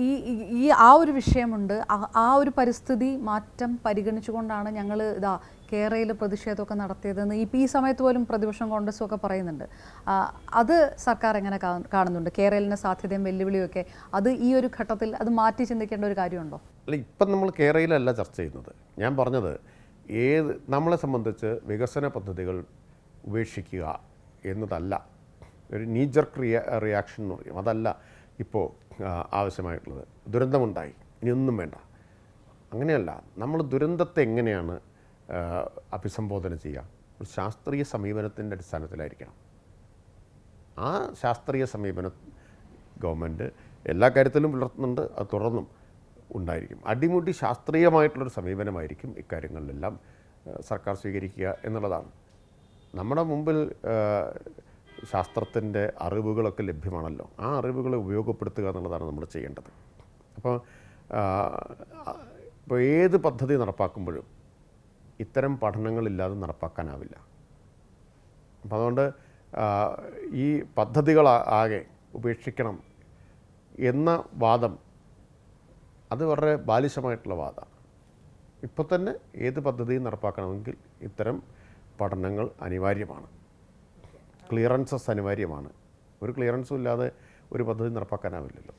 ഈ ഈ ആ ഒരു വിഷയമുണ്ട്. ആ ഒരു പരിസ്ഥിതി മാറ്റം പരിഗണിച്ചുകൊണ്ടാണ് ഞങ്ങൾ കേരളയിൽ പ്രതിഷേധമൊക്കെ നടത്തിയതെന്ന് ഈ സമയത്ത് പോലും പ്രതിപക്ഷം കോൺഗ്രസും ഒക്കെ പറയുന്നുണ്ട്. അത് സർക്കാർ എങ്ങനെ കാണുന്നുണ്ട്? കേരളിൻ്റെ സാധ്യതയും വെല്ലുവിളിയും ഒക്കെ അത് ഈ ഒരു ഘട്ടത്തിൽ അത് മാറ്റി ചിന്തിക്കേണ്ട ഒരു കാര്യമുണ്ടോ? അല്ല, ഇപ്പം നമ്മൾ കേരളയിലല്ല ചർച്ച ചെയ്യുന്നത്. ഞാൻ പറഞ്ഞത് നമ്മളെ സംബന്ധിച്ച് വികസന പദ്ധതികൾ ഉപേക്ഷിക്കുക എന്നതല്ല, ഒരു നീജർക്ക് റിയാക്ഷൻ എന്ന് പറയും, അതല്ല ഇപ്പോൾ ആവശ്യമായിട്ടുള്ളത്. ദുരന്തമുണ്ടായി, ഇനിയൊന്നും വേണ്ട, അങ്ങനെയല്ല. നമ്മൾ ദുരന്തത്തെ എങ്ങനെയാണ് അഭിസംബോധന ചെയ്യുക? ഒരു ശാസ്ത്രീയ സമീപനത്തിൻ്റെ അടിസ്ഥാനത്തിലായിരിക്കണം. ആ ശാസ്ത്രീയ സമീപനം ഗവൺമെൻറ് എല്ലാ കാര്യത്തിലും പുലർത്തുന്നുണ്ട്, അത് തുടർന്നും ഉണ്ടായിരിക്കും. അടിമുടി ശാസ്ത്രീയമായിട്ടുള്ളൊരു സമീപനമായിരിക്കും ഇക്കാര്യങ്ങളിലെല്ലാം സർക്കാർ സ്വീകരിക്കുക എന്നുള്ളതാണ്. നമ്മുടെ മുമ്പിൽ ശാസ്ത്രത്തിൻ്റെ അറിവുകളൊക്കെ ലഭ്യമാണല്ലോ, ആ അറിവുകളെ ഉപയോഗപ്പെടുത്തുക എന്നുള്ളതാണ് നമ്മൾ ചെയ്യേണ്ടത്. അപ്പോൾ ഏത് പദ്ധതി നടപ്പാക്കുമ്പോഴും ഇത്തരം പഠനങ്ങളില്ലാതെ നടപ്പാക്കാനാവില്ല. അപ്പോൾ അതുകൊണ്ട് ഈ പദ്ധതികൾ ആകെ ഉപേക്ഷിക്കണം എന്ന വാദം അത് വളരെ ബാലിശമായിട്ടുള്ള വാദമാണ്. ഇപ്പോൾ തന്നെ ഏത് പദ്ധതിയും നടപ്പാക്കണമെങ്കിൽ ഇത്തരം പഠനങ്ങൾ അനിവാര്യമാണ്, ക്ലിയറൻസസ് അനിവാര്യമാണ്. ഒരു ക്ലിയറൻസും ഇല്ലാതെ ഒരു പദ്ധതി നടപ്പാക്കാനാവില്ലല്ലോ.